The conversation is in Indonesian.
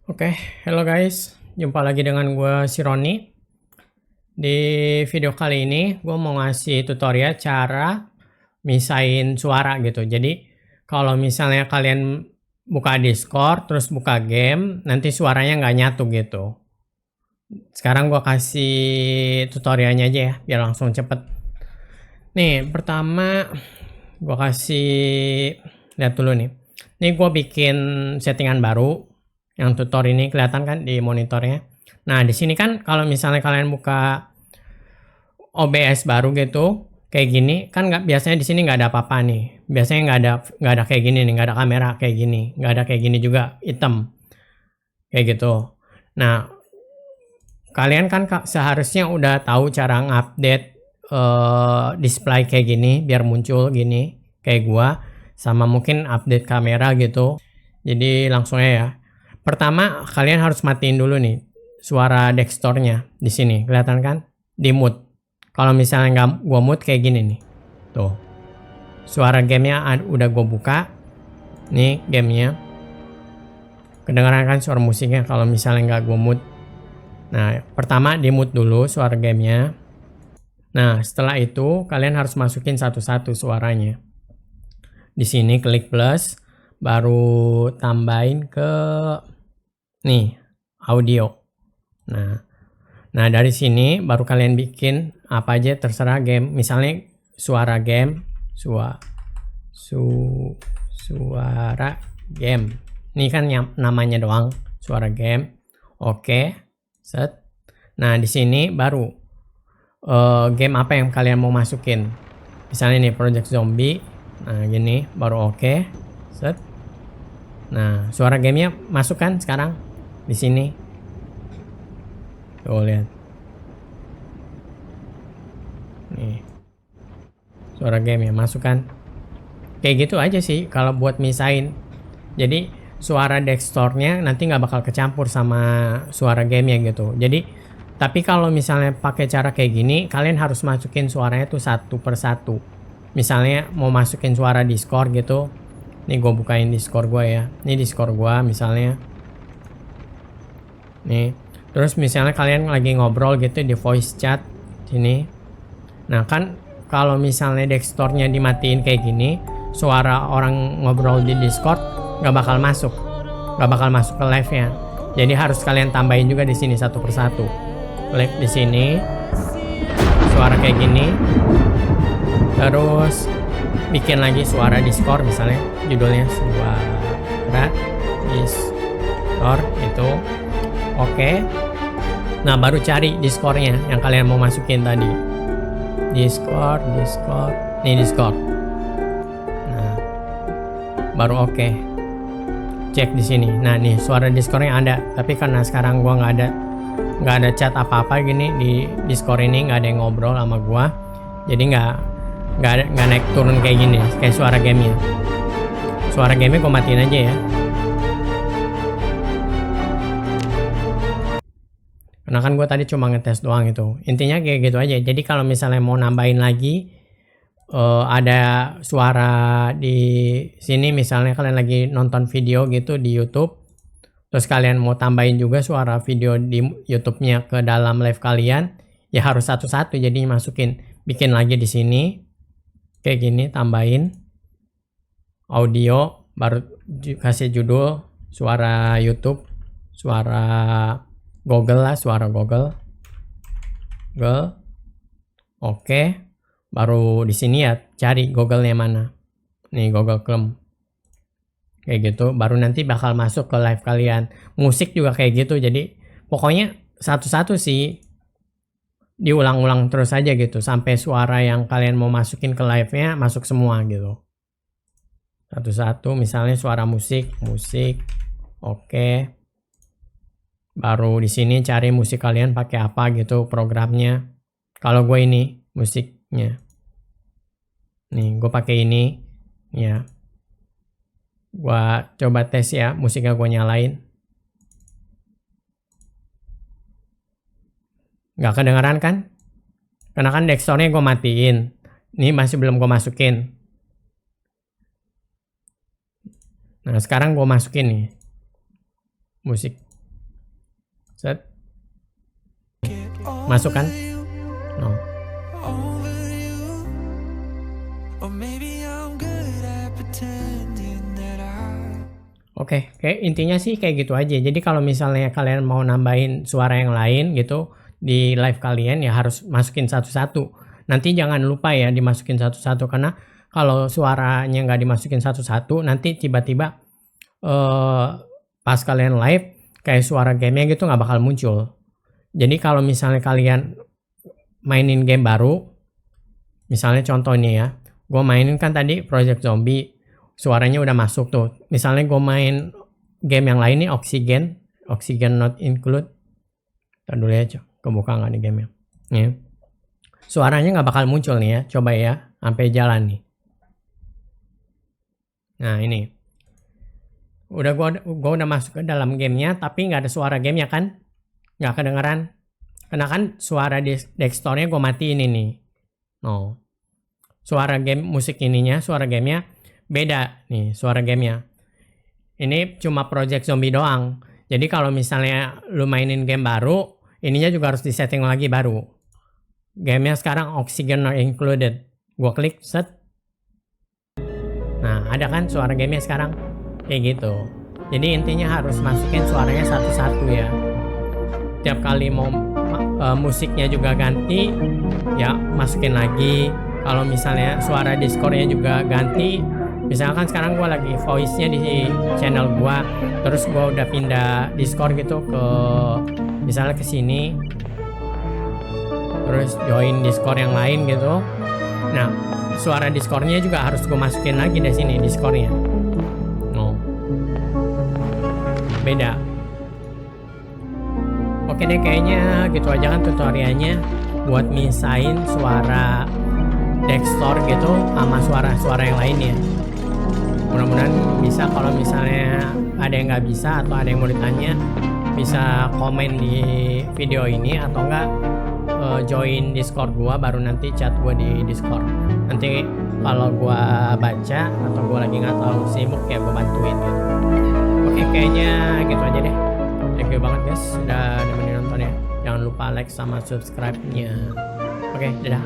Oke, hello guys, jumpa lagi dengan gue si Roni. Di video kali ini gue mau ngasih tutorial cara misahin suara gitu. Jadi kalau misalnya kalian buka Discord terus buka game, nanti suaranya nggak nyatu gitu. Sekarang gue kasih tutorialnya aja ya, biar langsung cepet. Nih, pertama gue kasih lihat dulu nih. Ini gue bikin settingan baru. Yang tutor ini kelihatan kan di monitornya. Nah, di sini kan kalau misalnya kalian buka OBS baru gitu, kayak gini, kan nggak biasanya di sini nggak ada apa-apa nih. Biasanya nggak ada kayak gini nih, nggak ada kamera kayak gini, nggak ada kayak gini juga hitam, kayak gitu. Nah, kalian kan seharusnya udah tahu cara ngupdate display kayak gini biar muncul gini kayak gua, sama mungkin update kamera gitu. Jadi langsung aja ya. Pertama, kalian harus matiin dulu nih suara desktopnya di sini. Kelihatan kan? Di mute. Kalau misalnya nggak gua mute kayak gini nih. Tuh. Suara gamenya udah gua buka. Nih gamenya. Kedengaran kan suara musiknya kalau misalnya nggak gua mute. Nah, pertama di mute dulu suara gamenya. Nah, setelah itu kalian harus masukin satu-satu suaranya. Di sini klik plus. Baru tambahin ke nih audio. Nah dari sini baru kalian bikin apa aja terserah game. Misalnya suara game, suara game. Ini kan namanya doang suara game. Oke, set. Nah di sini baru game apa yang kalian mau masukin. Misalnya nih Project Zombie. Nah gini baru oke, set. Nah, suara gamenya masuk kan sekarang di sini. Tuh lihat. Nih. Suara gamenya masuk kan. Kayak gitu aja sih kalau buat misahin. Jadi suara desktopnya nanti nggak bakal kecampur sama suara gamenya gitu. Jadi tapi kalau misalnya pakai cara kayak gini, kalian harus masukin suaranya tuh satu per satu. Misalnya mau masukin suara Discord gitu. Nih gue bukain Discord gue ya. Ini Discord gue misalnya. Nih. Terus misalnya kalian lagi ngobrol gitu di voice chat sini. Nah kan kalau misalnya desktopnya dimatiin kayak gini, suara orang ngobrol di Discord nggak bakal masuk ke live-nya. Jadi harus kalian tambahin juga di sini satu persatu. Klik di sini, suara kayak gini. Terus bikin lagi suara Discord misalnya, judulnya suara Discord itu. Oke. Nah baru cari Discordnya yang kalian mau masukin tadi. Discord. Nih Discord. Nah baru oke. Cek di sini. Nah nih suara Discordnya ada. Tapi karena sekarang gua nggak ada chat apa-apa gini di Discord ini, nggak ada yang ngobrol sama gua. Jadi nggak naik turun kayak gini kayak suara gamenya. Suara gamenya gua matiin aja ya. Karena kan gue tadi cuma ngetes doang itu. Intinya kayak gitu aja. Jadi kalau misalnya mau nambahin lagi ada suara di sini, misalnya kalian lagi nonton video gitu di YouTube, terus kalian mau tambahin juga suara video di YouTube-nya ke dalam live kalian, ya harus satu-satu. Jadi masukin, bikin lagi di sini kayak gini, tambahin audio, baru kasih judul suara YouTube, suara Google lah, suara Google. Oke. Baru di sini ya cari Google-nya mana. Nih Google Chrome. Kayak gitu, baru nanti bakal masuk ke live kalian. Musik juga kayak gitu. Jadi pokoknya satu-satu sih. Diulang-ulang terus aja gitu sampai suara yang kalian mau masukin ke live-nya masuk semua gitu. Satu-satu, misalnya suara musik. Oke. Baru di sini cari musik kalian pakai apa gitu programnya. Kalau gue ini musiknya. Nih gue pakai ini ya. Gue coba tes ya, musiknya gue nyalain. Nggak kedengeran kan? Karena kan desktopnya gue matiin. Ini masih belum gue masukin. Nah sekarang gue masukin nih musik. Set. Masuk kan? No. Oke, kayak intinya sih kayak gitu aja. Jadi kalau misalnya kalian mau nambahin suara yang lain gitu di live kalian ya harus masukin satu-satu. Nanti jangan lupa ya dimasukin satu-satu karena kalau suaranya nggak dimasukin satu-satu nanti tiba-tiba pas kalian live kayak suara gamenya gitu nggak bakal muncul. Jadi kalau misalnya kalian mainin game baru, misalnya contohnya ya, gue mainin kan tadi Project Zombie, suaranya udah masuk tuh. Misalnya gue main game yang lain nih, Oxygen not include. Ntar dulu ya, kebuka nggak nih gamenya. Nih. Suaranya nggak bakal muncul nih ya, coba ya, sampai jalan nih. Nah ini, udah gue udah masuk ke dalam gamenya, tapi nggak ada suara gamenya kan? Nggak kedengeran. Karena kan suara desktopnya gue matiin ini. No. Suara game musik ininya, suara gamenya beda nih suara gamenya. Ini cuma Project Zombie doang. Jadi kalau misalnya lu mainin game baru, ininya juga harus disetting lagi baru. Gamenya sekarang Oxygen not included. Gua klik set. Nah ada kan suara gamenya sekarang kayak gitu. Jadi intinya harus masukin suaranya satu-satu ya. Tiap kali mau musiknya juga ganti, ya masukin lagi. Kalau misalnya suara Discordnya juga ganti, misalkan sekarang gue lagi voice-nya di channel gue, terus gue udah pindah Discord gitu ke misalnya ke sini, terus join Discord yang lain gitu. Nah suara Discordnya juga harus gue masukin lagi di sini Discordnya. No. Beda. Oke deh kayaknya gitu aja kan tutorialnya buat misain suara desktop gitu sama suara-suara yang lainnya. Mudah-mudahan bisa. Kalau misalnya ada yang nggak bisa atau ada yang mau ditanya bisa komen di video ini atau enggak join Discord gua, baru nanti chat gua di Discord. Nanti kalau gua baca atau gua lagi nggak tahu sibuk ya gua bantuin gitu. Oke kayaknya gitu aja deh. Thank you banget guys sudah nemenin nonton ya. Jangan lupa like sama subscribe-nya. Oke, dadah.